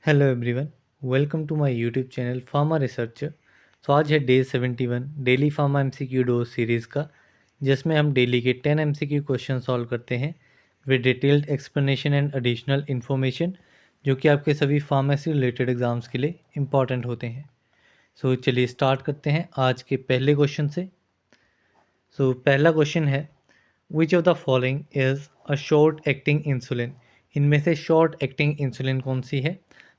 Hello everyone, welcome to my YouTube channel pharma researcher. तो आज है day 71 daily pharma MCQ dose series का, जिसमें हम डेली के 10 एमसीक्यू क्वेश्चन सॉल्व करते हैं with detailed explanation and additional information, जो कि आपके सभी फार्मेसी रिलेटेड एग्जाम्स के लिए इम्पॉर्टेंट होते हैं। सो चलिए स्टार्ट करते हैं आज के पहले क्वेश्चन से। पहला क्वेश्चन है, which of the following is a short acting insulin. इनमें से शॉर्ट एक्टिंग इंसुलिन कौन सी है?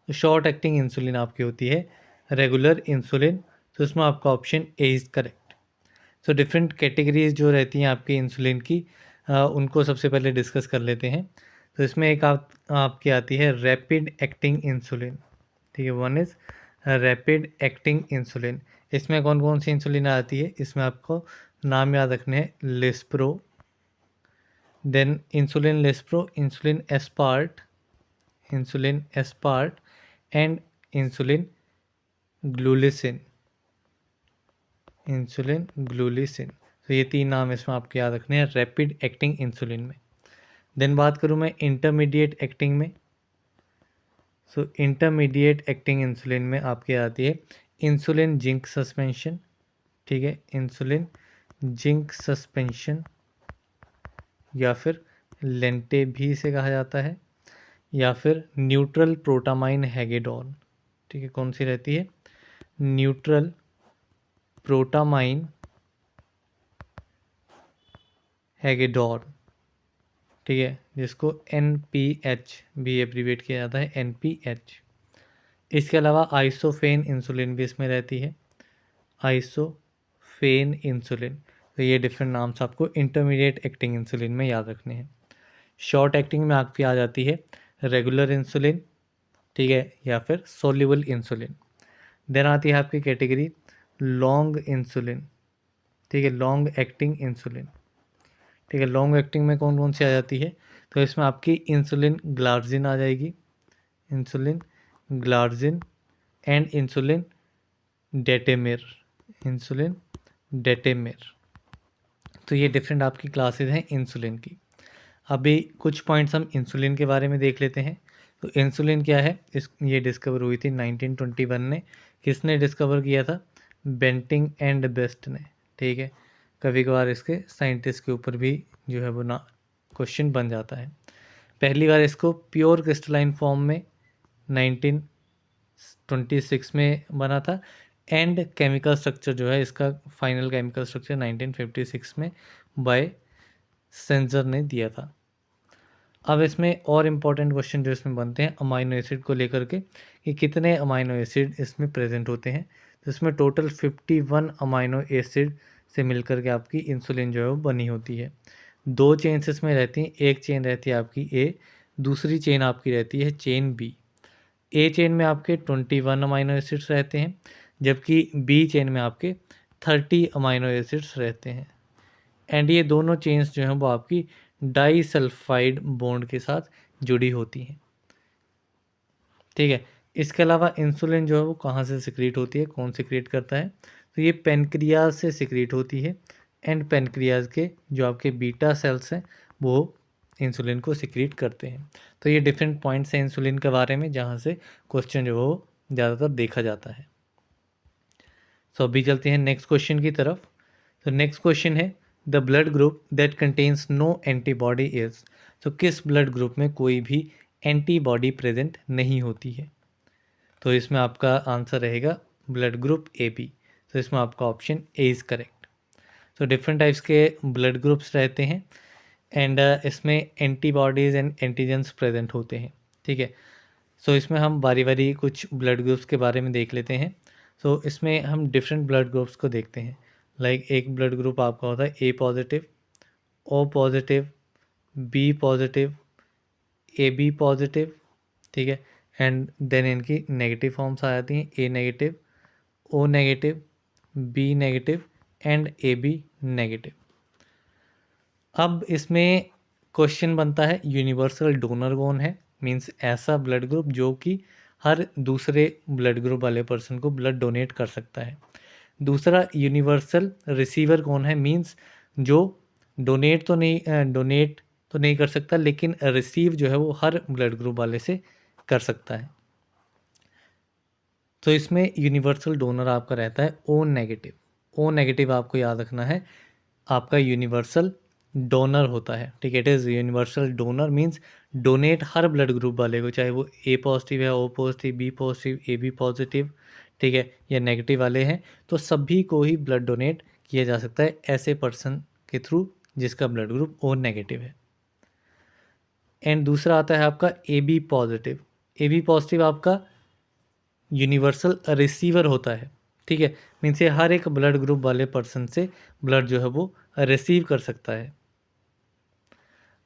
तो शॉर्ट एक्टिंग इंसुलिन आपकी होती है रेगुलर इंसुलिन। तो इसमें आपका option A is correct. So different categories जो रहती हैं आपकी इंसुलिन की, उनको सबसे पहले डिस्कस कर लेते हैं। तो इसमें एक आपकी आती है रैपिड एक्टिंग इंसुलिन। ठीक है, one is rapid acting insulin. इसमें कौन कौन सी इंसुलिन आती है? इसमें आपको नाम याद रखने हैं, lispro, then insulin lispro, insulin aspart and insulin glulisine. तो ये तीन नाम इसमें आपको याद रखने हैं रैपिड एक्टिंग इंसुलिन में। देन बात करूँ मैं इंटरमीडिएट एक्टिंग में। इंटरमीडिएट एक्टिंग इंसुलिन में आपकी आती है इंसुलिन जिंक सस्पेंशन। ठीक है, इंसुलिन जिंक सस्पेंशन या फिर लेंटे भी इसे कहा जाता है, या फिर न्यूट्रल प्रोटामाइन हैगेडॉन। ठीक है, कौन सी रहती है? Neutral protamine Hagedorn. ठीक है, जिसको NPH भी एब्रीवेट किया जाता है, NPH। इसके अलावा आइसोफेन इंसुलिन भी इसमें रहती है, आइसोफेन इंसुलिन। तो ये डिफरेंट नाम्स आपको इंटरमीडिएट एक्टिंग इंसुलिन में याद रखने हैं। शॉर्ट एक्टिंग में आपकी आ जाती है रेगुलर इंसुलिन, ठीक है, या फिर सोल्यूबल इंसुलिन। देन आती है आपकी कैटेगरी लॉन्ग इंसुलिन। ठीक है, लॉन्ग एक्टिंग इंसुलिन। ठीक है, लॉन्ग एक्टिंग में कौन कौन सी आ जाती है? तो इसमें आपकी इंसुलिन ग्लार्जिन आ जाएगी, insulin glargine and insulin detemir, insulin detemir. तो ये डिफरेंट आपकी क्लासेस हैं इंसुलिन की। अभी कुछ पॉइंट्स हम इंसुलिन के बारे में देख लेते हैं। तो इंसुलिन क्या है? ये डिस्कवर हुई थी 1921 में। किसने डिस्कवर किया था? बेंटिंग एंड बेस्ट ने। ठीक है, कभी कभार इसके साइंटिस्ट के ऊपर भी जो है वो ना क्वेश्चन बन जाता है। पहली बार इसको प्योर क्रिस्टलाइन फॉर्म में 1926 में बना था, एंड केमिकल स्ट्रक्चर जो है इसका फाइनल केमिकल स्ट्रक्चर 1956 में बाय सेंजर ने दिया था। अब इसमें और इम्पॉर्टेंट क्वेश्चन जो इसमें बनते हैं अमाइनो एसिड को लेकर के, कि कितने अमाइनो एसिड इसमें प्रेजेंट होते हैं। तो इसमें टोटल 51 अमाइनो एसिड से मिलकर के आपकी इंसुलिन जो है वो बनी होती है। दो चेन्स इसमें रहती हैं, एक चेन रहती है आपकी ए, दूसरी चेन आपकी रहती है चेन बी। ए चेन में आपके 21 अमाइनो एसिड्स रहते हैं, जबकि बी चेन में आपके 30 अमाइनो एसिड्स रहते हैं। एंड ये दोनों चेन्स जो हैं वो आपकी डाइसल्फाइड बॉन्ड के साथ जुड़ी होती हैं। ठीक है, इसके अलावा इंसुलिन जो है वो कहाँ से सिक्रीट होती है, कौन सिक्रीट करता है? तो ये पेनक्रियाज से सिक्रीट होती है, एंड पेनक्रियाज के जो आपके बीटा सेल्स हैं वो इंसुलिन को सिक्रीट करते हैं। तो ये डिफरेंट पॉइंट्स हैं इंसुलिन के बारे में, जहाँ से क्वेश्चन जो वो ज़्यादातर देखा जाता है। सो अभी चलते हैं नेक्स्ट क्वेश्चन की तरफ। तो नेक्स्ट क्वेश्चन है, the blood group that contains no antibody is. तो किस ब्लड ग्रुप में कोई भी एंटीबॉडी प्रेजेंट नहीं होती है? तो इसमें आपका आंसर रहेगा ब्लड ग्रुप ए बी। तो इसमें आपका ऑप्शन ए इज़ करेक्ट। तो डिफरेंट टाइप्स के ब्लड ग्रुप्स रहते हैं, एंड इसमें एंटीबॉडीज़ एंड एंटीजेंस प्रेजेंट होते हैं। ठीक है, सो इसमें हम बारी बारी कुछ ब्लड ग्रुप्स के बारे में देख लेते हैं। सो इसमें हम डिफरेंट ब्लड ग्रुप्स को देखते हैं। लाइक एक ब्लड ग्रुप आपका होता है A positive, O positive, B positive, A B positive. ठीक है, एंड देन इनकी नेगेटिव फॉर्म्स आ जाती हैं, A negative, O negative, B negative and A B negative. अब इसमें क्वेश्चन बनता है यूनिवर्सल डोनर कौन है? मींस ऐसा ब्लड ग्रुप जो कि हर दूसरे ब्लड ग्रुप वाले पर्सन को ब्लड डोनेट कर सकता है। दूसरा यूनिवर्सल रिसीवर कौन है? मींस जो डोनेट तो नहीं कर सकता, लेकिन रिसीव जो है वो हर ब्लड ग्रुप वाले से कर सकता है। तो इसमें यूनिवर्सल डोनर आपका रहता है ओ नेगेटिव। ओ नेगेटिव आपको याद रखना है, आपका यूनिवर्सल डोनर होता है, ठीक है। It is universal donor means donate हर ब्लड ग्रुप वाले को, चाहे वो ए पॉजिटिव है, O positive, B positive, A B positive, ठीक है, या नेगेटिव वाले हैं, तो सभी को ही ब्लड डोनेट किया जा सकता है ऐसे पर्सन के थ्रू जिसका ब्लड ग्रुप ओ नेगेटिव है। एंड दूसरा आता है आपका A B positive. A B positive आपका यूनिवर्सल रिसीवर होता है, ठीक है, मीन्स ये हर एक ब्लड ग्रुप वाले पर्सन से ब्लड जो है वो रिसीव कर सकता है।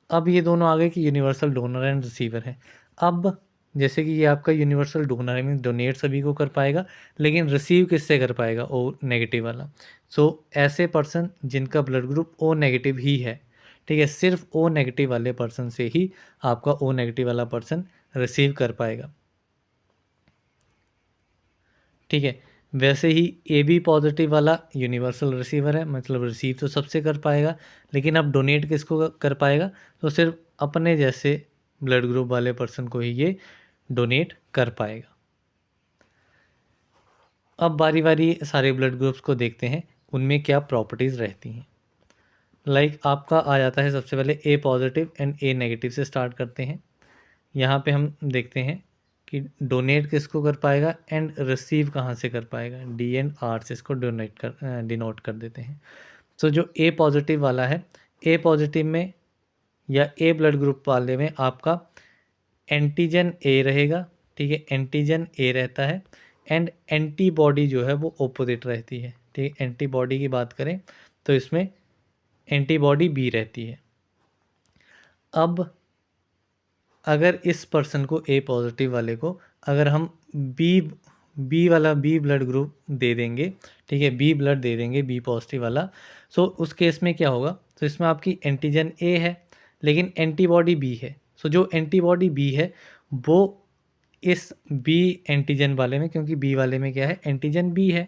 अब ये दोनों आ गए कि यूनिवर्सल डोनर एंड रिसीवर है। अब जैसे कि ये आपका यूनिवर्सल डोनर है, मीन्स डोनेट सभी को कर पाएगा, लेकिन रिसीव किससे कर पाएगा, ओ नेगेटिव वाला। सो ऐसे पर्सन जिनका ब्लड ग्रुप ओ नेगेटिव ही है, ठीक है, सिर्फ ओ नेगेटिव वाले पर्सन से ही आपका ओ नेगेटिव वाला पर्सन रिसीव कर पाएगा, ठीक है। वैसे ही ए बी पॉजिटिव वाला यूनिवर्सल रिसीवर है, मतलब रिसीव तो सबसे कर पाएगा, लेकिन अब डोनेट किसको कर पाएगा, तो सिर्फ अपने जैसे ब्लड ग्रुप वाले पर्सन को ही ये डोनेट कर पाएगा। अब बारी बारी सारे ब्लड ग्रुप्स को देखते हैं, उनमें क्या प्रॉपर्टीज़ रहती हैं। लाइक आपका आ जाता है सबसे पहले ए पॉजिटिव एंड ए नेगेटिव से स्टार्ट करते हैं। यहाँ पे हम देखते हैं कि डोनेट किसको कर पाएगा एंड रिसीव कहाँ से कर पाएगा, डी एंड आर से इसको डिनोट कर देते हैं। तो जो ए पॉजिटिव वाला है, ए पॉजिटिव में या ए ब्लड ग्रुप वाले में आपका एंटीजन ए रहेगा, ठीक है, एंटीजन ए रहता है एंड एंटीबॉडी जो है वो ऑपोजिट रहती है, ठीक है। एंटीबॉडी की बात करें तो इसमें एंटीबॉडी बी रहती है। अब अगर इस पर्सन को ए पॉजिटिव वाले को अगर हम बी ब्लड ग्रुप दे देंगे, ठीक है, बी ब्लड दे देंगे बी पॉजिटिव वाला, सो उस केस में क्या होगा, तो इसमें आपकी एंटीजन ए है लेकिन एंटीबॉडी बी है। सो जो एंटीबॉडी बी है वो इस बी एंटीजन वाले में, क्योंकि बी वाले में क्या है, एंटीजन बी है,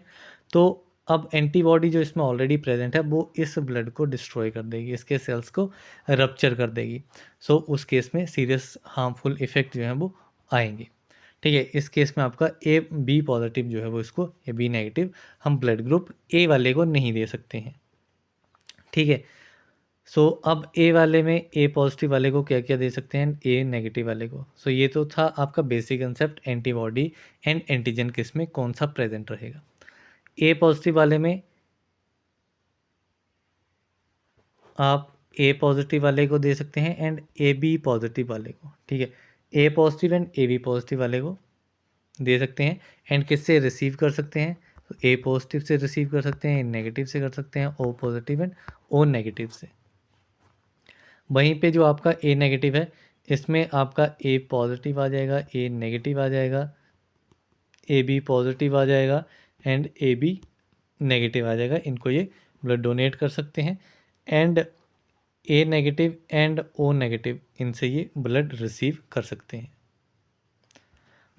तो अब एंटीबॉडी जो इसमें ऑलरेडी प्रेजेंट है वो इस ब्लड को डिस्ट्रॉय कर देगी, इसके सेल्स को रप्चर कर देगी। सो उस केस में सीरियस हार्मफुल इफेक्ट जो है वो आएंगे, ठीक है। इस केस में आपका ए बी पॉजिटिव जो है वो इसको, या बी नेगेटिव हम ब्लड ग्रुप ए वाले को नहीं दे सकते हैं, ठीक है। सो अब ए वाले में ए पॉजिटिव वाले को क्या क्या दे सकते हैं, ए नेगेटिव वाले को। सो ये तो था आपका basic concept, antibody and antigen किस में कौन सा प्रेजेंट रहेगा। ए पॉजिटिव वाले में आप ए पॉजिटिव वाले को दे सकते हैं एंड ए बी पॉजिटिव वाले को, ठीक है, A positive and A B positive वाले को दे सकते हैं एंड किससे रिसीव कर सकते हैं, तो ए पॉजिटिव से रिसीव कर सकते हैं, नेगेटिव से कर सकते हैं, O positive and O negative से। वहीं पे जो आपका ए नेगेटिव है इसमें आपका ए पॉजिटिव आ जाएगा, ए नेगेटिव आ जाएगा, ए बी पॉजिटिव आ जाएगा एंड ए बी नेगेटिव आ जाएगा। इनको ये ब्लड डोनेट कर सकते हैं and A negative and O negative इनसे ये ब्लड रिसीव कर सकते हैं।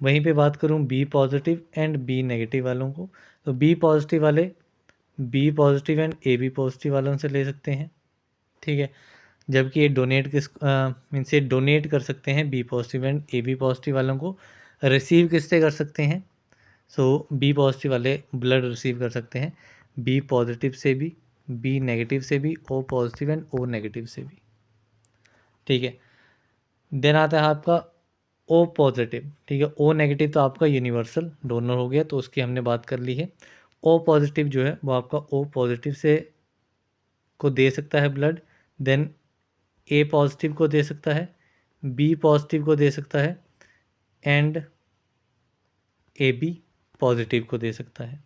वहीं पे बात करूं B positive and B negative वालों को, तो बी पॉजिटिव वाले B positive and A B positive वालों से ले सकते हैं, ठीक है, जबकि ये डोनेट मीन्स ये डोनेट कर सकते हैं B positive and A B positive वालों को। रिसीव किससे कर सकते हैं, सो बी पॉजिटिव वाले ब्लड रिसीव कर सकते हैं बी पॉजिटिव से भी, बी नेगेटिव से भी, O positive and O negative से भी, ठीक है। देन आता है आपका ओ पॉजिटिव, ठीक है। ओ नेगेटिव तो आपका यूनिवर्सल डोनर हो गया, तो उसकी हमने बात कर ली है। ओ पॉजिटिव जो है वो आपका ओ पॉजिटिव से को दे सकता है ब्लड, देन ए पॉजिटिव को दे सकता है, बी पॉजिटिव को दे सकता है एंड ए बी पॉजिटिव को दे सकता है,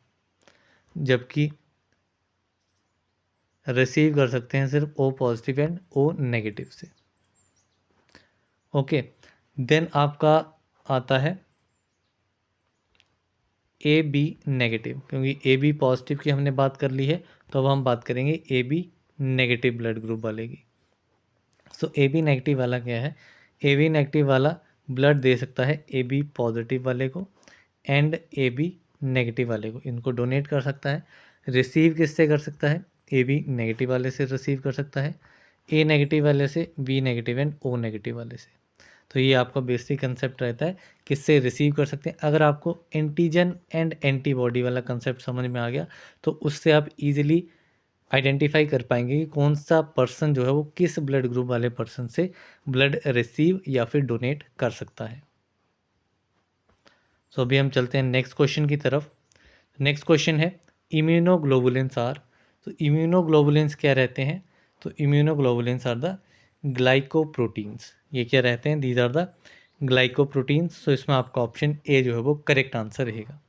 जबकि रिसीव कर सकते हैं सिर्फ O positive and O negative से। ओके, देन आपका आता है ए बी नेगेटिव, क्योंकि ए बी पॉजिटिव की हमने बात कर ली है, तो अब हम बात करेंगे A B negative blood group वाले की। सो ए बी नेगेटिव वाला क्या है, ए बी नेगेटिव वाला ब्लड दे सकता है ए बी पॉजिटिव वाले को एंड ए बी नेगेटिव वाले को, इनको डोनेट कर सकता है। रिसीव किससे कर सकता है, ए बी नेगेटिव वाले से रिसीव कर सकता है, ए नेगेटिव वाले से, B negative and O negative वाले से। तो ये आपका बेसिक कंसेप्ट रहता है, किससे रिसीव कर सकते हैं। अगर आपको एंटीजन एंड एंटीबॉडी वाला कंसेप्ट समझ में आ गया तो उससे आप इजीली आइडेंटिफाई कर पाएंगे कि कौन सा पर्सन जो है वो किस ब्लड ग्रुप वाले पर्सन से ब्लड रिसीव या फिर डोनेट कर सकता है। सो अभी हम चलते हैं नेक्स्ट क्वेश्चन की तरफ। नेक्स्ट क्वेश्चन है इम्यूनोग्लोबुलिन्स आर। तो इम्यूनोग्लोबुलिन्स क्या रहते हैं? तो इम्यूनोग्लोबुलिन्स आर द ग्लाइकोप्रोटीन्स। ये क्या रहते हैं? These are the glycoproteins. तो इसमें आपका ऑप्शन ए जो है वो करेक्ट आंसर रहेगा।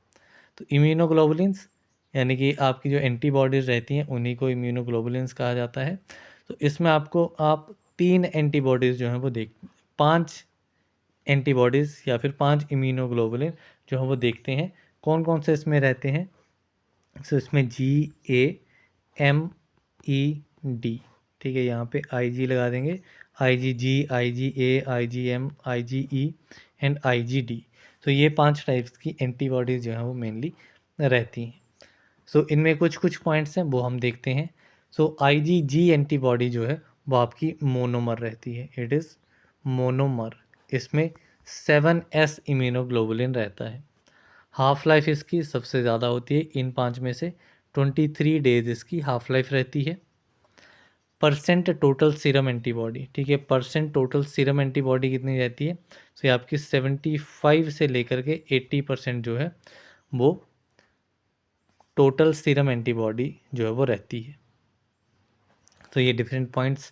तो इम्यूनोग्लोबुलिन्स यानी कि आपकी जो एंटीबॉडीज़ रहती हैं उन्हीं को इम्यूनोग्लोबुलिन्स कहा जाता है। तो इसमें आपको आप 3 एंटीबॉडीज़ जो हैं वो 5 एंटीबॉडीज़ या फिर 5 इम्यूनोग्लोबुलिन जो हैं वो देखते हैं। कौन कौन से इसमें रहते हैं? सो इसमें GAMED, ठीक है, यहाँ पे IG लगा देंगे, IgG, IgA, IgM, IgE and IgD। तो ये 5 टाइप्स की एंटीबॉडीज़ जो हैं वो मेनली रहती हैं। सो इनमें कुछ कुछ पॉइंट्स हैं वो हम देखते हैं। सो IgG एंटीबॉडी जो है वो आपकी मोनोमर रहती है, इट इज़ मोनोमर। इसमें 7S इम्यूनोग्लोबुलिन रहता है। हाफ लाइफ इसकी सबसे ज़्यादा होती है इन 5 में से, 23 डेज इसकी हाफ लाइफ रहती है। परसेंट टोटल सीरम एंटीबॉडी, ठीक है, परसेंट टोटल सीरम एंटीबॉडी कितनी रहती है? तो ये आपकी 75 से लेकर के 80% जो है वो टोटल सीरम एंटीबॉडी जो है वो रहती है। तो ये डिफरेंट पॉइंट्स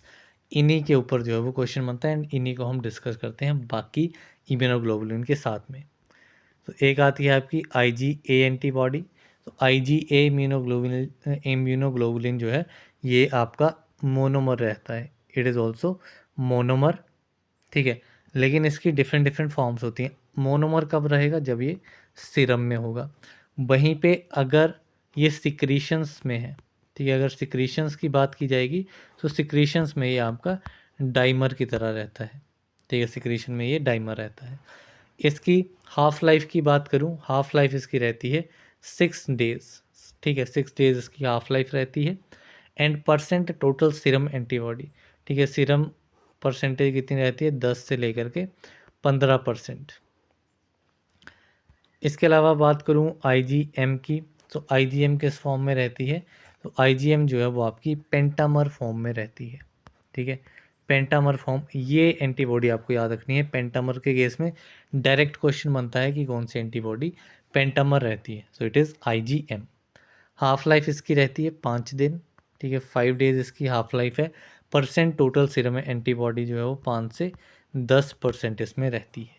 इन्हीं के ऊपर जो है वो क्वेश्चन बनता है एंड इन्हीं को हम डिस्कस करते हैं बाकी इम्यूनोग्लोबुलिन के साथ में। तो एक आती है आपकी IgA एंटीबॉडी। तो IgA इम्यूनोग्लोबुलिन जो है ये आपका मोनोमर रहता है, इट इज़ ऑल्सो मोनोमर, ठीक है। लेकिन इसकी डिफरेंट डिफरेंट फॉर्म्स होती हैं। मोनोमर कब रहेगा? जब ये सीरम में होगा। वहीं पे अगर ये सिक्रीशंस में है, ठीक है, अगर सिक्रीशंस की बात की जाएगी तो सिक्रीशंस में ये आपका डाइमर की तरह रहता है, ठीक है, सिक्रीशन में ये डाइमर रहता है। इसकी हाफ लाइफ की बात करूं, हाफ लाइफ इसकी रहती है 6 डेज, ठीक है, 6 डेज इसकी हाफ लाइफ रहती है। And percent total serum antibody, ठीक है, सीरम परसेंटेज कितनी रहती है? 10 से लेकर के 15%। इसके अलावा बात करूं IgM की, तो IgM किस फॉर्म में रहती है? तो IgM जो है वो आपकी पेंटामर फॉर्म में रहती है, ठीक है, पेंटामर फॉर्म। ये एंटीबॉडी आपको याद रखनी है। पेंटामर के केस में डायरेक्ट क्वेश्चन बनता है कि कौन सी एंटीबॉडी पेंटामर रहती है। So it is IgM। Half life इसकी रहती है 5 दिन, ठीक है, 5 डेज इसकी हाफ लाइफ है। परसेंट टोटल सीरम एंटीबॉडी जो है वो 5 से 10% इसमें रहती है।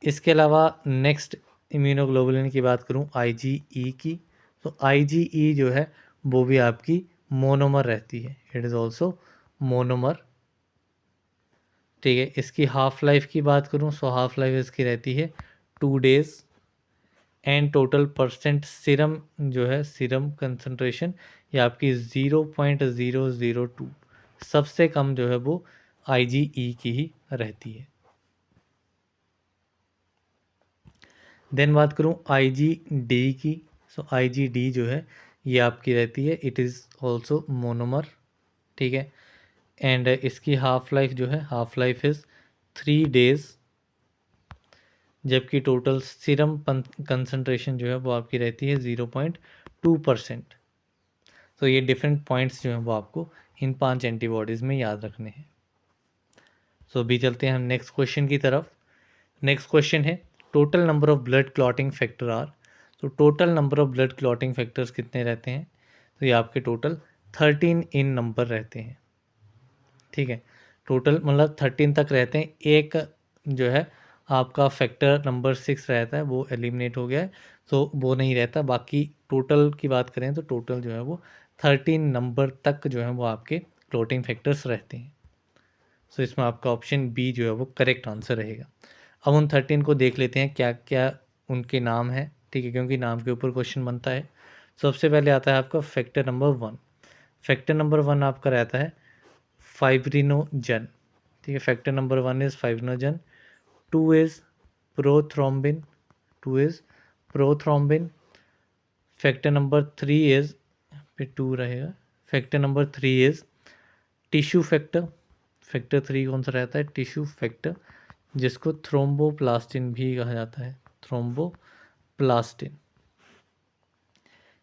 इसके अलावा नेक्स्ट इम्यूनोग्लोबुलिन की बात करूं IgE की, तो IgE जो है वो भी आपकी मोनोमर रहती है, इट इज़ ऑल्सो मोनोमर, ठीक है। इसकी हाफ लाइफ की बात करूं सो हाफ लाइफ इसकी रहती है 2 days. And total percent serum जो है, सीरम कंसंट्रेशन ये आपकी 0.002, सबसे कम जो है वो IgE की ही रहती है। देन बात करूं IgD की, सो IgD जो है ये आपकी रहती है, इट इज़ ऑल्सो मोनोमर, ठीक है। एंड इसकी हाफ लाइफ जो है, हाफ लाइफ इज़ 3 डेज, जबकि टोटल सीरम कंसंट्रेशन जो है वो आपकी रहती है 0.2%। तो ये डिफरेंट पॉइंट्स जो हैं वो आपको इन 5 एंटीबॉडीज़ में याद रखने हैं। सो अभी चलते हैं हम नेक्स्ट क्वेश्चन की तरफ। नेक्स्ट क्वेश्चन है total number of blood clotting factor are. तो total number of blood clotting factors कितने रहते हैं? तो ये आपके टोटल 13 इन नंबर रहते हैं, ठीक है, टोटल मतलब 13 तक रहते हैं। एक जो है आपका फैक्टर नंबर 6 रहता है वो एलिमिनेट हो गया है, तो वो नहीं रहता। बाकी टोटल की बात करें तो टोटल जो है वो 13 नंबर तक जो है वो आपके क्लॉटिंग फैक्टर्स रहते हैं। सो इसमें आपका ऑप्शन बी जो है वो करेक्ट आंसर रहेगा। अब उन 13 को देख लेते हैं क्या क्या उनके नाम हैं, ठीक है, क्योंकि नाम के ऊपर क्वेश्चन बनता है। सबसे पहले आता है आपका फैक्टर नंबर 1। फैक्टर नंबर 1 आपका रहता है फाइब्रिनोजन, ठीक है, factor number 1 is fibrinogen. 2 is prothrombin, 2 is prothrombin. Factor number 3 is, फिर 2 रहेगा, factor number 3 is tissue factor. Factor 3 कौन सा रहता है? टिश्यू फैक्टर, जिसको थ्रोम्बोप्लास्टिन भी कहा जाता है, थ्रोम्बोप्लास्टिन।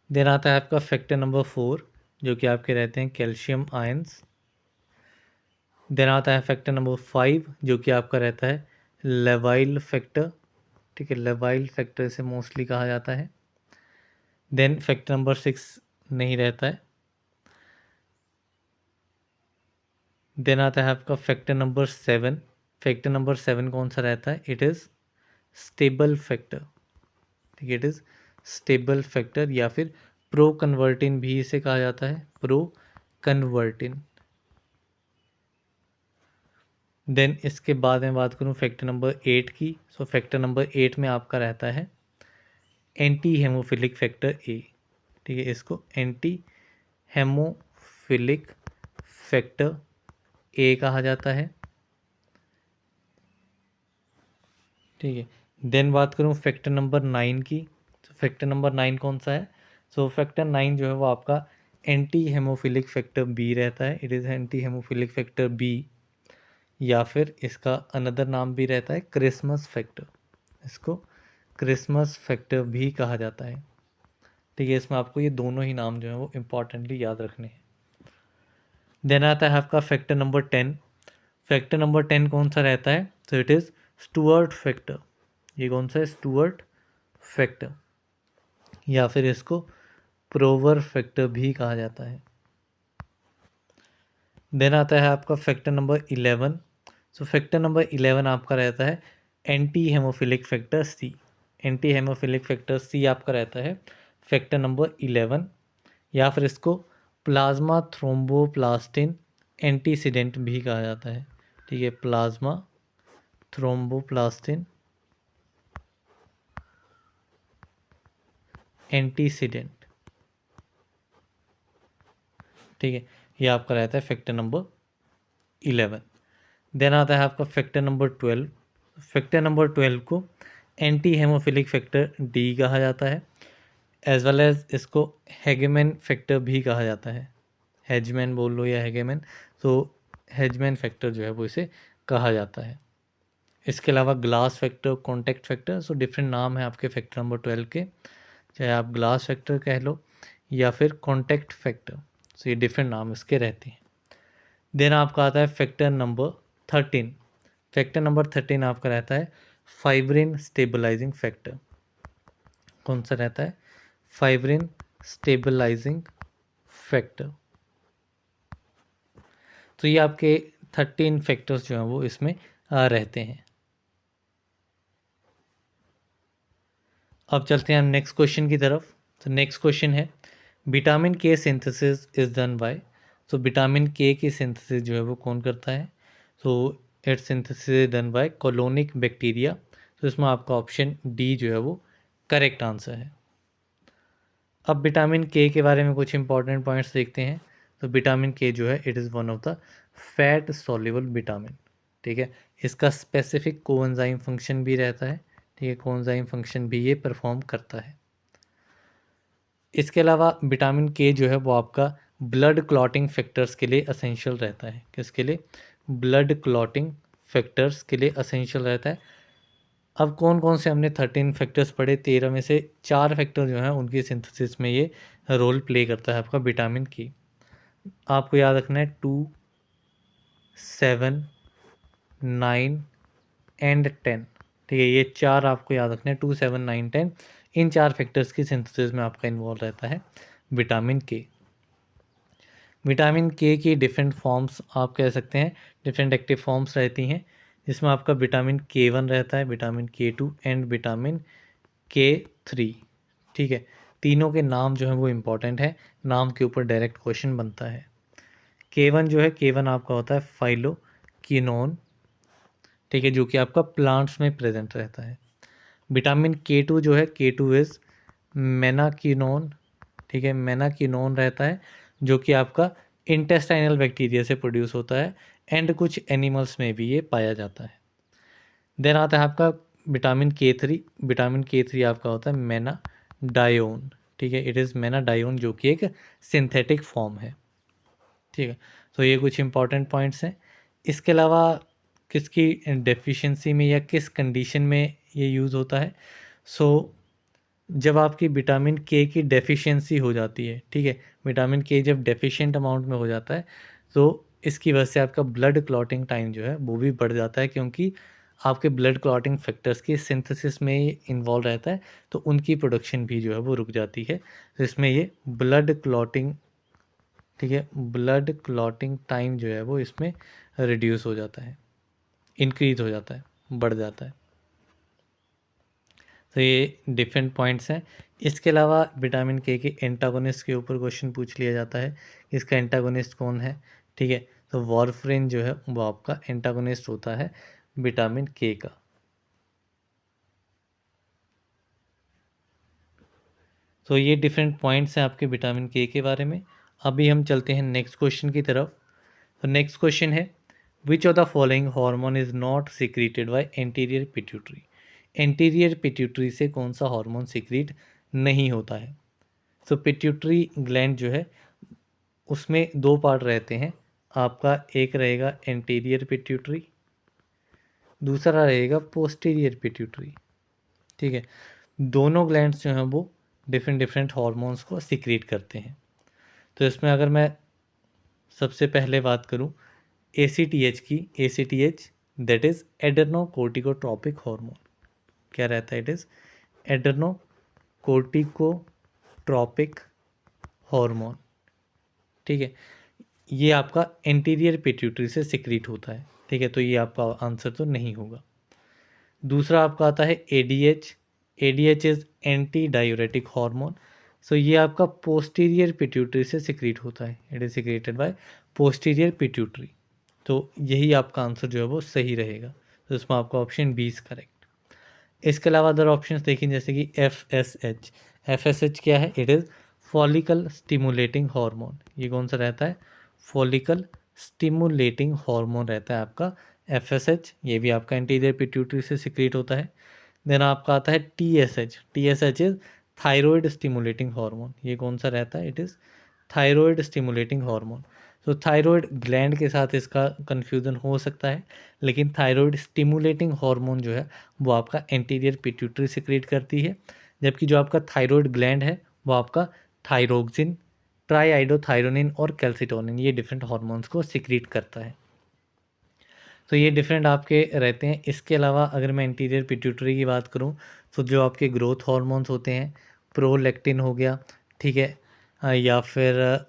देन आता है आपका फैक्टर नंबर 4, जो कि आपके रहते हैं कैल्शियम आयंस। देन आता है फैक्टर नंबर 5, जो कि आपका रहता है लेवाइल फैक्टर, ठीक है, लेवाइल फैक्टर से मोस्टली कहा जाता है। देन फैक्टर नंबर 6 नहीं रहता है। देन आता है आपका फैक्टर नंबर 7। फैक्टर नंबर 7 कौन सा रहता है? इट इज़ स्टेबल फैक्टर, ठीक है, इट इज़ स्टेबल फैक्टर, या फिर प्रो कन्वर्टिन भी इसे कहा जाता है, प्रो कन्वर्टिन। देन इसके बाद मैं बात करूँ फैक्टर नंबर 8 की। सो फैक्टर नंबर 8 में आपका रहता है एंटी हेमोफिलिक फैक्टर ए, ठीक है, इसको एंटी हेमोफिलिक फैक्टर ए कहा जाता है, ठीक है। देन बात करूँ फैक्टर नंबर 9 की। तो फैक्टर नंबर 9 कौन सा है? सो फैक्टर 9 जो है वो आपका एंटी हेमोफिलिक फैक्टर बी रहता है, it is anti haemophilic factor B, या फिर इसका अनदर नाम भी रहता है क्रिसमस फैक्टर, इसको क्रिसमस फैक्टर भी कहा जाता है, ठीक है। इसमें आपको ये दोनों ही नाम जो है वो इम्पॉर्टेंटली याद रखने हैं। देन आता है आपका फैक्टर नंबर 10। फैक्टर नंबर 10 कौन सा रहता है? तो इट इज़ स्टुअर्ट फैक्टर। ये कौन सा है? स्टुअर्ट फैक्टर, या फिर इसको प्रोवर फैक्टर भी कहा जाता है। देन आता है आपका factor number 11। So factor number 11 आपका रहता है anti haemophilic factor C. Anti haemophilic factor C आपका रहता है फैक्टर नंबर 11, या फिर इसको प्लाज्मा थ्रोम्बोप्लास्टिन एंटीसीडेंट भी कहा जाता है, ठीक है, प्लाज्मा थ्रोम्बोप्लास्टिन एंटीसीडेंट, ठीक है। ये आपका रहता है फैक्टर नंबर 11। देन आता है आपका फैक्टर नंबर 12। फैक्टर नंबर 12 को एंटी हेमोफिलिक फैक्टर डी कहा जाता है, एज वेल एज इसको हेगेमैन फैक्टर भी कहा जाता है। हेजमैन बोल लो या हेगेमैन, तो हेजमैन फैक्टर जो है वो इसे कहा जाता है। इसके अलावा glass factor, contact factor, so different नाम है आपके फैक्टर नंबर 12 के, चाहे आप ग्लास फैक्टर कह लो या फिर कॉन्टैक्ट फैक्टर, सो ये डिफरेंट नाम इसके रहते हैं। देन आपका आता है फैक्टर नंबर 13। फैक्टर नंबर 13 आपका रहता है फाइब्रिन स्टेबलाइजिंग फैक्टर। कौन सा रहता है? Fibrin stabilising factor. तो ये आपके 13 फैक्टर्स जो हैं वो इसमें रहते हैं। अब चलते हैं हम नेक्स्ट क्वेश्चन की तरफ। तो नेक्स्ट क्वेश्चन है विटामिन के सिंथेसिस इज डन बाय। तो विटामिन के की सिंथेसिस जो है वो कौन करता है? तो it's synthesis done by colonic bacteria. तो इसमें आपका ऑप्शन डी जो है वो करेक्ट आंसर है। अब विटामिन के बारे में कुछ इंपॉर्टेंट पॉइंट्स देखते हैं। तो विटामिन के जो है it is one of the fat soluble vitamin, ठीक है। इसका स्पेसिफिक कोएंजाइम फंक्शन भी रहता है, ठीक है, कोएंजाइम फंक्शन भी ये परफॉर्म करता है। इसके अलावा विटामिन के जो है वो आपका ब्लड क्लॉटिंग फैक्टर्स के लिए असेंशियल रहता है। किसके लिए? ब्लड क्लॉटिंग फैक्टर्स के लिए असेंशियल रहता है। अब कौन कौन से हमने 13 फैक्टर्स पढ़े, 13 में से 4 फैक्टर जो हैं उनकी सिंथेसिस में ये रोल प्ले करता है आपका विटामिन की। आपको याद रखना है 2, 7, 9 एंड 10, ठीक है, ये 4 आपको याद रखना है, 2, 7, 9, 10। इन 4 फैक्टर्स की सिंथेसिस में आपका इन्वॉल्व रहता है विटामिन के। विटामिन के की डिफरेंट फॉर्म्स आप कह सकते हैं, डिफरेंट एक्टिव फॉर्म्स रहती हैं, जिसमें आपका विटामिन K1 रहता है, vitamin K2 and vitamin K3, ठीक है। तीनों के नाम जो है वो इम्पॉर्टेंट है, नाम के ऊपर डायरेक्ट क्वेश्चन बनता है। K1 जो है, K1 आपका होता है फाइलोक्विनोन, ठीक है, जो कि आपका प्लांट्स में प्रेजेंट रहता है। विटामिन K2 जो है, K2 इज़ मेनाकिनोन, ठीक है, मेनाकिनोन रहता है, जो कि आपका इंटेस्टाइनल बैक्टीरिया से प्रोड्यूस होता है एंड कुछ एनिमल्स में भी ये पाया जाता है। देन आता है आपका विटामिन K3। विटामिन K3 आपका होता है मेनाडायोन, ठीक है, इट इज़ मेनाडायोन, जो कि एक सिंथेटिक फॉर्म है, ठीक है। तो ये कुछ इंपॉर्टेंट पॉइंट्स हैं। इसके अलावा किसकी डेफिशिएंसी में या किस कंडीशन में ये यूज़ होता है? सो जब आपकी विटामिन के की डेफिशिएंसी हो जाती है, ठीक है, विटामिन के जब डेफिशिएंट अमाउंट में हो जाता है तो इसकी वजह से आपका ब्लड क्लॉटिंग टाइम जो है वो भी बढ़ जाता है, क्योंकि आपके ब्लड क्लॉटिंग फैक्टर्स की सिंथेसिस में इन्वॉल्व रहता है, तो उनकी प्रोडक्शन भी जो है वो रुक जाती है। तो इसमें ये ब्लड क्लॉटिंग, ठीक है, ब्लड क्लॉटिंग टाइम जो है वो इसमें रिड्यूस हो जाता है, इंक्रीज हो जाता है, बढ़ जाता है। तो ये डिफरेंट पॉइंट्स हैं। इसके अलावा विटामिन के एंटागोनिस्ट के ऊपर क्वेश्चन पूछ लिया जाता है, इसका एंटागोनिस्ट कौन है, ठीक है। तो वारफरिन जो है वो आपका एंटागोनिस्ट होता है विटामिन के का। तो ये डिफरेंट पॉइंट्स हैं आपके विटामिन के बारे में। अभी हम चलते हैं नेक्स्ट क्वेश्चन की तरफ। तो नेक्स्ट क्वेश्चन है, which of the following hormone is not secreted by anterior pituitary? Anterior pituitary से कौन सा हार्मोन सीक्रेट नहीं होता है? तो पिट्यूटरी ग्लैंड जो है उसमें दो पार्ट रहते हैं आपका, एक रहेगा एंटीरियर पिट्यूटरी, दूसरा रहेगा पोस्टीरियर पिट्यूटरी, ठीक है। दोनों ग्लैंड्स जो हैं वो डिफरेंट डिफरेंट हार्मोन्स को सीक्रेट करते हैं। तो इसमें अगर मैं सबसे पहले बात करूं ACTH की, ACTH दैट इज़ एड्रेनोकोर्टिकोट्रॉपिक हार्मोन, क्या रहता है? इट इज़ एड्रेनोकोर्टिकोट्रॉपिक हार्मोन, ठीक है। ये आपका एंटीरियर पिट्यूटरी से सिक्रीट होता है, ठीक है, तो ये आपका आंसर तो नहीं होगा। दूसरा आपका आता है ADH, ADH इज एंटी डायूरेटिक हार्मोन, सो ये आपका पोस्टीरियर पिट्यूटरी से सिक्रीट होता है, it is secreted by posterior pituitary, तो यही आपका आंसर जो है वो सही रहेगा। तो इसमें आपका ऑप्शन 20 करेक्ट। इसके अलावा अदर ऑप्शंस देखें जैसे कि FSH, FSH क्या है? It is follicle stimulating hormone, ये कौन सा रहता है? फॉलिकल स्टिमुलेटिंग हार्मोन रहता है आपका FSH, ये भी आपका एंटीरियर पिट्यूटरी से सिक्रीट होता है। देन आपका आता है TSH, TSH is thyroid stimulating hormone, ये कौन सा रहता है? It is thyroid stimulating hormone. तो थायराइड ग्लैंड के साथ इसका कन्फ्यूज़न हो सकता है, लेकिन थायराइड स्टिमुलेटिंग हार्मोन जो है वो आपका एंटीरियर पिट्यूटरी सिक्रेट करती है, जबकि जो आपका थायराइड ग्लैंड है वो आपका थायरोक्सिन, ट्राईआइडोथायरोनिन और कैल्सिटोनिन, ये डिफरेंट हार्मोन्स को सिक्रेट करता है। तो ये डिफरेंट आपके रहते हैं। इसके अलावा अगर मैं इंटीरियर पिट्यूटरी की बात करूँ तो जो आपके ग्रोथ हार्मोन्स होते हैं, प्रोलैक्टिन हो गया, ठीक है, या फिर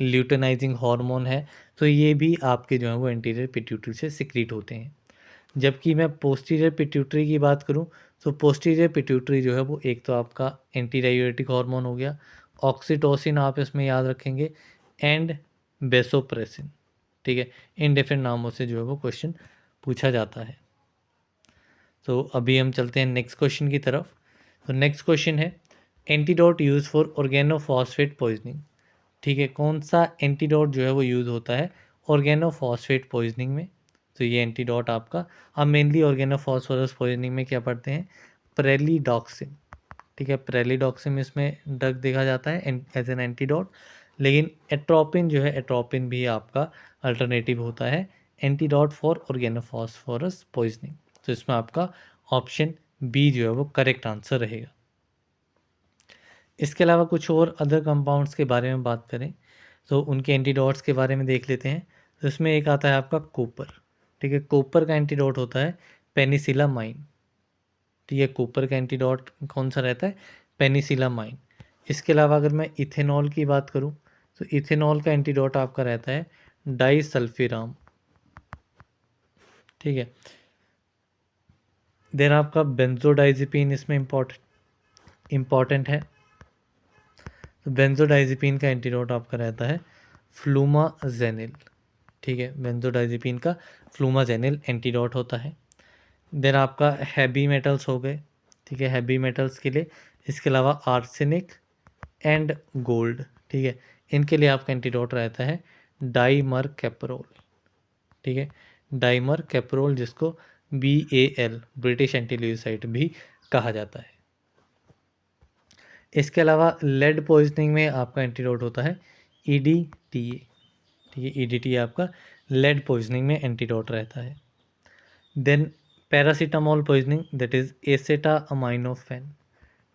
ल्यूटेनाइजिंग हार्मोन है, तो ये भी आपके जो है वो इंटीरियर पिट्यूटरी से सिक्रीट होते हैं। जबकि मैं पोस्टीरियर पिट्यूटरी की बात करूं तो पोस्टीरियर पिट्यूटरी जो है वो एक तो आपका एंटी डायूरेटिक हार्मोन हो गया, ऑक्सीटोसिन आप इसमें याद रखेंगे, एंड बेसोप्रेसिन, ठीक है। इन डिफरेंट नामों से जो है वो क्वेश्चन पूछा जाता है। तो अभी हम चलते हैं नेक्स्ट क्वेश्चन की तरफ। तो नेक्स्ट क्वेश्चन है, antidote use for organophosphate poisoning, ठीक है, कौन सा एंटीडोट जो है वो यूज़ होता है ऑर्गेनोफॉस्फेट पॉइजनिंग में? तो ये एंटीडोट आपका, हम मेनली ऑर्गेनोफॉस्फोरस पॉइजनिंग में क्या पढ़ते हैं? प्रेलीडॉक्सिन, ठीक है, प्रेलीडॉक्सिन इसमें ड्रग देखा जाता है एज एन एंटीडोट। लेकिन एट्रोपिन जो है, एट्रोपिन भी आपका अल्टरनेटिव होता है एंटीडोट फॉर ऑर्गेनोफॉस्फोरस पॉइजनिंग। तो इसमें आपका ऑप्शन बी जो है वो करेक्ट आंसर रहेगा। इसके अलावा कुछ और अदर कंपाउंड्स के बारे में बात करें तो उनके एंटीडोट्स के बारे में देख लेते हैं। तो इसमें एक आता है आपका कोपर, ठीक है, कोपर का एंटीडोट होता है पेनिसिलामाइन, ठीक है, कोपर का एंटीडोट कौन सा रहता है? पेनिसिलामाइन। इसके अलावा अगर मैं इथेनॉल की बात करूं तो इथेनॉल का एंटीडोट आपका रहता है डाइसल्फिराम, ठीक है। देन आपका बेंजोडाइजिपीन इसमें इम्पॉर्टेंट है, तो बेंजोडाइजिपीन का एंटीडोट आपका रहता है फ्लूमाजेनिल, ठीक है, बेंजोडाइजिपीन का फ्लूमाजेनिल एंटीडोट होता है। देन आपका हैवी मेटल्स हो गए, ठीक है, हैवी मेटल्स के लिए इसके अलावा आर्सेनिक एंड गोल्ड, ठीक है, इनके लिए आपका एंटीडोट रहता है डाइमर कैप्रोल, ठीक है, डाइमर कैप्रोल जिसको BAL ब्रिटिश एंटील्यूसाइड भी कहा जाता है। इसके अलावा लेड पॉइजनिंग में आपका एंटीडोट होता है EDTA, ठीक है, EDTA आपका लेड पॉइजनिंग में एंटीडोट रहता है। Then paracetamol poisoning that is acetaminophen,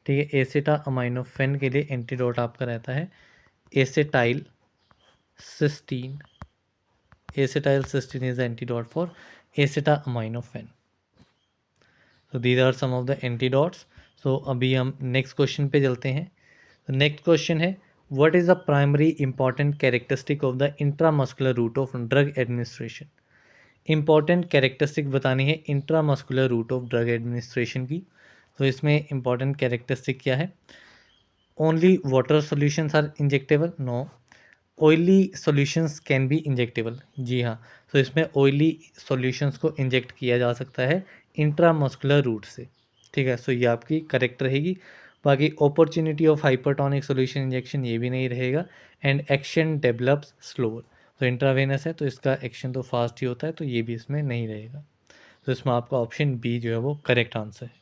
ठीक है, एसेटाअमाइनोफेन के लिए एंटीडोट आपका रहता है acetyl cysteine. Acetyl cysteine is antidote for acetaminophen. So these are some of the antidotes. सो अभी हम नेक्स्ट क्वेश्चन पे चलते हैं। नेक्स्ट क्वेश्चन है what is the primary important characteristic of the intramuscular route of drug administration. Important characteristic बतानी है intramuscular route of drug administration की। तो इसमें इंपॉर्टेंट कैरेक्टरिस्टिक क्या है? Only water solutions are injectable, no. Oily solutions can be injectable, जी हाँ। तो इसमें ऑयली सॉल्यूशंस को इंजेक्ट किया जा सकता है इंट्रामस्कुलर रूट से, ठीक है। सो ये आपकी करेक्ट रहेगी। बाकी opportunity of hypertonic solution injection ये भी नहीं रहेगा। एंड एक्शन डेवलप्स स्लोअर, तो इंट्रावेनस है तो इसका एक्शन तो फास्ट ही होता है, तो ये भी इसमें नहीं रहेगा। तो इसमें आपका ऑप्शन बी जो है वो करेक्ट आंसर है।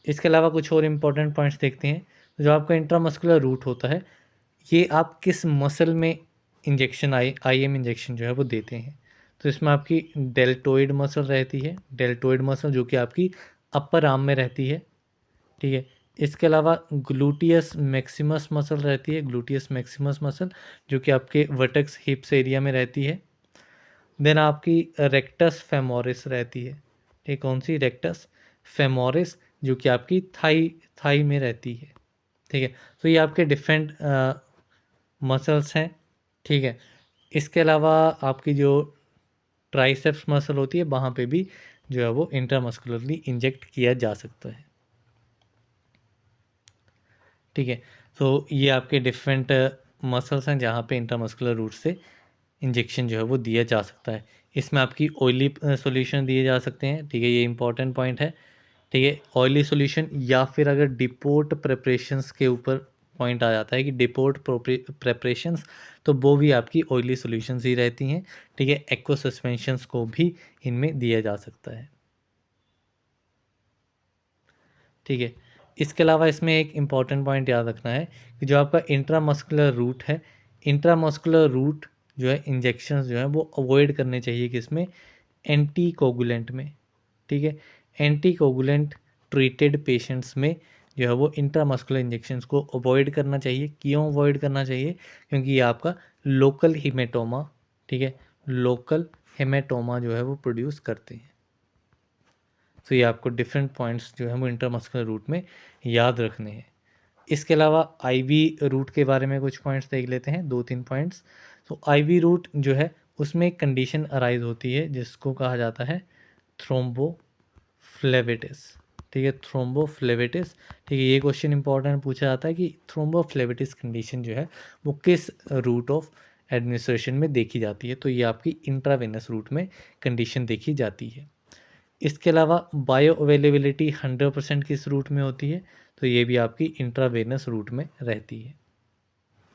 इसके अलावा कुछ और इंपॉर्टेंट पॉइंट्स देखते हैं। तो जो आपका इंट्रामस्कुलर रूट होता है, ये आप किस मसल में इंजेक्शन आईएम इंजेक्शन जो है वो देते हैं। तो इसमें आपकी डेल्टोइड मसल रहती है, डेल्टोइड मसल जो कि आपकी अपर आर्म में रहती है, ठीक है। इसके अलावा ग्लूटियस मैक्सिमस मसल रहती है, ग्लूटियस मैक्सिमस मसल जो कि आपके वर्टेक्स हिप्स एरिया में रहती है। देन आपकी रेक्टस फेमोरिस रहती है, ठीक, कौन सी? रेक्टस फेमोरिस जो कि आपकी थाई थाई में रहती है, ठीक है। तो ये आपके डिफरेंट मसल्स हैं, ठीक है। इसके अलावा आपकी जो ट्राइसेप्स मसल होती है वहाँ पे भी जो है वो इंट्रामस्कुलरली इंजेक्ट किया जा सकता है, ठीक है। तो ये आपके डिफरेंट मसल्स हैं जहाँ पे इंट्रामस्कुलर रूट से इंजेक्शन जो है वो दिया जा सकता है। इसमें आपकी ऑयली सॉल्यूशन दिए जा सकते हैं, ठीक है, ये इंपॉर्टेंट पॉइंट है, ठीक है। ऑयली सॉल्यूशन या फिर अगर डिपोर्ट प्रिपरेशंस के ऊपर पॉइंट आ जाता है कि डिपोर्ट प्रिपरेशंस, तो वो भी आपकी ऑयली सॉल्यूशंस ही रहती हैं, ठीक है। एक्वा सस्पेंशंस को भी इनमें दिया जा सकता है, ठीक है। इसके अलावा इसमें एक इम्पॉर्टेंट पॉइंट याद रखना है कि जो आपका इंट्रामस्कुलर रूट है, इंट्रामस्कुलर रूट जो है इंजेक्शंस जो है वो अवॉइड करने चाहिए किसमें? एंटी कोगुलेंट में, ठीक है। एंटी कोगुलेंट ट्रीटेड पेशेंट्स में जो है वो इंट्रामस्कुलर इंजेक्शंस को अवॉइड करना चाहिए। क्यों अवॉइड करना चाहिए? क्योंकि ये आपका लोकल हीमेटोमा, ठीक है, लोकल हेमेटोमा जो है वो प्रोड्यूस करते हैं। तो ये आपको डिफरेंट पॉइंट्स जो है वो इंट्रामस्कुलर रूट में याद रखने हैं। इसके अलावा आईवी रूट के बारे में कुछ पॉइंट्स देख लेते हैं, 2-3 पॉइंट्स। तो आईवी रूट जो है उसमें एक कंडीशन अराइज होती है जिसको कहा जाता है थ्रोम्बोफ्लेबिटिस, ठीक है, थ्रोम्बोफ्लेबिटिस, ठीक है। ये क्वेश्चन इंपॉर्टेंट पूछा जाता है कि थ्रोम्बोफ्लेबिटिस कंडीशन जो है वो किस रूट ऑफ एडमिनिस्ट्रेशन में देखी जाती है। तो ये आपकी इंट्रावेनस रूट में कंडीशन देखी जाती है। इसके अलावा बायो अवेलेबिलिटी 100% किस रूट में होती है? तो ये भी आपकी इंट्रावेनस रूट में रहती है,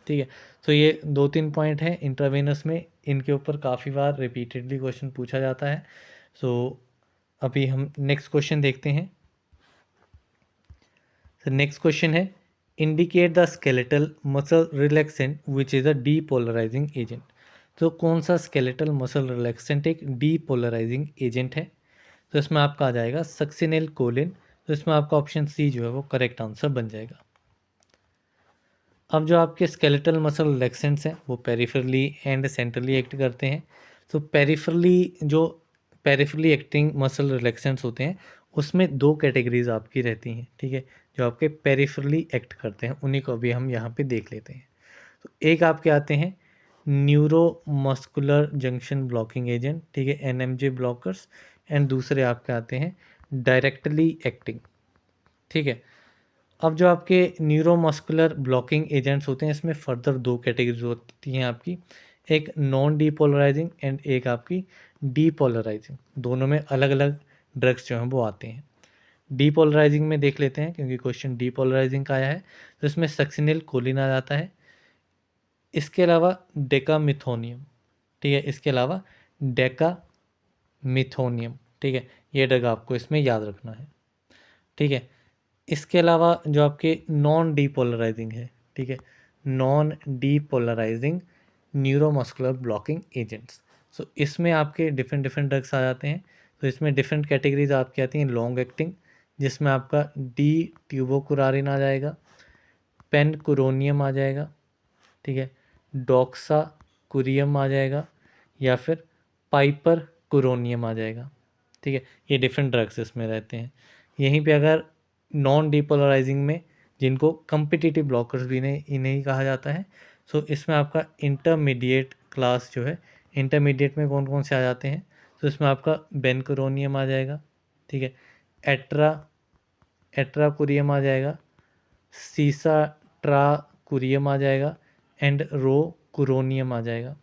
ठीक है। तो ये 2-3 पॉइंट हैं इंट्रावेनस में, इनके ऊपर काफ़ी बार रिपीटेडली क्वेश्चन पूछा जाता है। सो अभी हम नेक्स्ट क्वेश्चन देखते हैं। तो नेक्स्ट क्वेश्चन है indicate the skeletal muscle relaxant which is a depolarising agent. तो कौन सा स्केलेटल मसल रिलैक्सेंट एक डीपोलराइजिंग एजेंट है? तो इसमें आपका आ जाएगा सक्सिनेल कोलिन। तो इसमें आपका ऑप्शन सी जो है वो करेक्ट आंसर बन जाएगा। अब जो आपके स्केलेटल मसल रिलैक्सेंट्स हैं वो पेरिफेरली एंड सेंट्रली एक्ट करते हैं। तो पेरिफेरली एक्टिंग मसल रिलैक्सेंट्स होते हैं उसमें 2 कैटेगरीज आपकी रहती हैं, ठीक है। जो आपके पेरिफेरली एक्ट करते हैं उन्हीं को अभी हम यहाँ पे देख लेते हैं। तो एक आपके आते हैं neuro muscular junction blocking agent, ठीक है, एनएमजे ब्लॉकर्स। एंड दूसरे आपके आते हैं डायरेक्टली एक्टिंग, ठीक है। अब जो आपके न्यूरोमस्कुलर ब्लॉकिंग एजेंट्स होते हैं इसमें फर्दर 2 कैटेगरीज होती हैं आपकी, एक नॉन डीपोलराइजिंग एंड एक आपकी डीपोलराइजिंग। दोनों में अलग अलग ड्रग्स जो हैं वो आते हैं। डीपोलराइजिंग में देख लेते हैं क्योंकि क्वेश्चन डीपोलराइजिंग का आया है। तो इसमें सक्सिनिल कोलिन आ जाता है, इसके अलावा डेकामिथोनियम, ठीक है, इसके अलावा डेकामिथोनियम, ठीक है। ये ड्रग आपको इसमें याद रखना है, ठीक है। इसके अलावा जो आपके नॉन डीपोलराइजिंग है, ठीक है, non depolarising neuromuscular blocking agents. So इसमें आपके डिफरेंट डिफरेंट ड्रग्स आ जाते हैं। तो इसमें डिफरेंट कैटेगरीज आपकी आती हैं। लॉन्ग एक्टिंग, जिसमें आपका डी ट्यूबोकुरारिन आ जाएगा, पेनकुरोनियम आ जाएगा, ठीक है, डॉक्सा कुरियम आ जाएगा, या फिर पाइपर कुरोनियम आ जाएगा, ठीक है। ये डिफरेंट ड्रग्स इसमें रहते हैं। यहीं पे अगर नॉन डिपोलराइजिंग में, जिनको कम्पिटिटिव ब्लॉकर्स भी इन्हें ही कहा जाता है, सो इसमें आपका इंटरमीडिएट क्लास जो है, इंटरमीडिएट में कौन कौन से आ जाते हैं, तो इसमें आपका बेनकुरोनियम आ जाएगा, ठीक है, एट्रा एट्राकुरियम आ जाएगा, सीसा ट्राकुरियम आ जाएगा, एंड रो कुरोनियम आ जाएगा,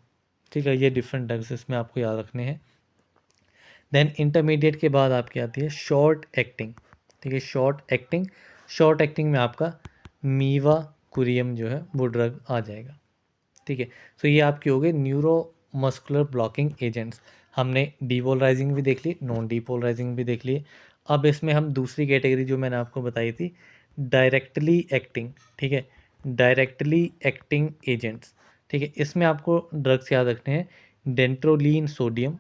ठीक है। ये डिफरेंट ड्रग्स इसमें आपको याद रखने हैं। देन इंटरमीडिएट के बाद आपकी आती है शॉर्ट एक्टिंग, ठीक है। शॉर्ट एक्टिंग में आपका मीवा कुरियम जो है वो ड्रग आ जाएगा, ठीक है। सो ये आपकी हो गई न्यूरो मस्कुलर ब्लॉकिंग एजेंट्स। हमने डीपोलराइजिंग भी देख ली, नॉन डीपोलराइजिंग भी देख ली। अब इसमें हम दूसरी कैटेगरी जो मैंने आपको बताई थी, डायरेक्टली एक्टिंग, ठीक है, डायरेक्टली एक्टिंग एजेंट्स, ठीक है। इसमें आपको ड्रग्स याद रखने हैं, डेंट्रोलीन सोडियम,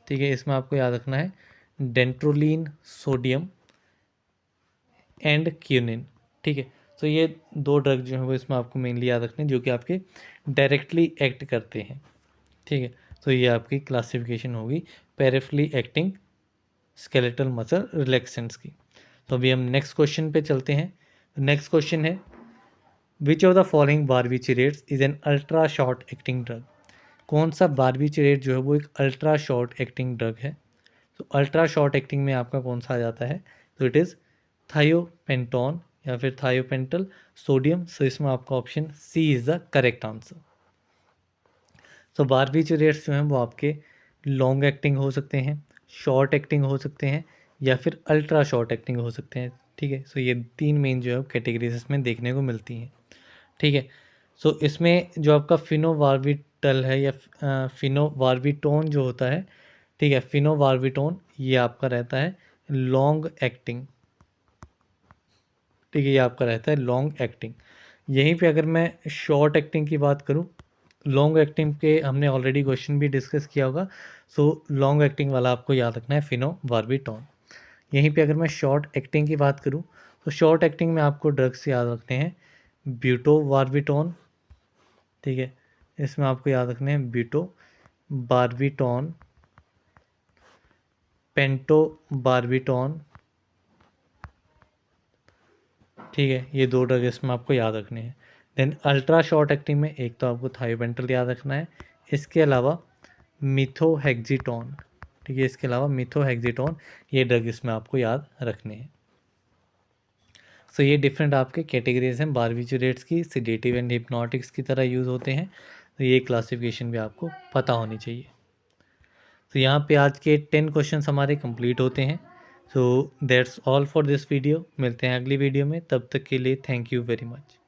ठीक है, इसमें आपको याद रखना है डेंट्रोलीन सोडियम एंड क्यूनिन, ठीक है। तो ये दो ड्रग जो है वो इसमें आपको मेनली याद रखने हैं, जो कि आपके डायरेक्टली एक्ट करते हैं, ठीक है। तो ये आपकी क्लासिफिकेशन होगी peripherally acting skeletal muscle relaxants की। तो अभी हम नेक्स्ट क्वेश्चन पे चलते हैं। नेक्स्ट क्वेश्चन है, which of the following barbiturates is an ultra short acting drug. कौन सा बारबिचुरेट जो है वो एक अल्ट्रा शॉर्ट एक्टिंग ड्रग है। तो अल्ट्रा शॉर्ट एक्टिंग में आपका कौन सा आ जाता है, तो इट इज़ थायोपेंटोन या फिर थायोपेंटल सोडियम। सो इसमें आपका option C is the correct answer. So barbiturates जो हैं वो आपके लॉन्ग एक्टिंग हो सकते हैं, शॉर्ट एक्टिंग हो सकते हैं, या फिर अल्ट्रा शॉर्ट एक्टिंग हो सकते हैं, ठीक है। सो ये तीन मेन जो है कैटेगरीज इसमें देखने को मिलती हैं, ठीक है। सो इसमें जो आपका फिनोवार्बिटल है या फिनोवार्बिटोन जो होता है, ठीक है, फिनोवार्बिटोन ये आपका रहता है लॉन्ग एक्टिंग, ठीक है, ये आपका रहता है लॉन्ग एक्टिंग। यहीं पे अगर मैं शॉर्ट एक्टिंग की बात करूं, लॉन्ग एक्टिंग के हमने ऑलरेडी क्वेश्चन भी डिस्कस किया होगा। सो लॉन्ग एक्टिंग वाला आपको याद रखना है फिनोवार्बिटोन। यहीं पे अगर मैं शॉर्ट एक्टिंग की बात करूं, तो शॉर्ट एक्टिंग में आपको ड्रग्स याद रखने हैं ब्यूटोवार्बिटोन, ठीक है, इसमें आपको याद रखने हैं ब्यूटोबार्बिटोन, पेंटोबार्बिटोन, ठीक है, ये दो ड्रग इसमें आपको याद रखने हैं। देन अल्ट्रा शॉर्ट एक्टिंग में एक तो आपको थायोपेंटल याद रखना है, इसके अलावा मिथोहेक्जिटोन, ठीक है, इसके अलावा मिथोहेक्जिटोन, ये ड्रग इसमें आपको याद रखने हैं। सो ये डिफरेंट आपके कैटेगरीज हैं बारबिचुरेट्स की, सिडेटिव एंड हिप्नोटिक्स की तरह यूज़ होते हैं। तो ये क्लासिफिकेशन भी आपको पता होनी चाहिए। तो यहाँ पे आज के 10 क्वेश्चंस हमारे कंप्लीट होते हैं। So that's all for this video. मिलते हैं अगली वीडियो में, तब तक के लिए थैंक यू वेरी मच।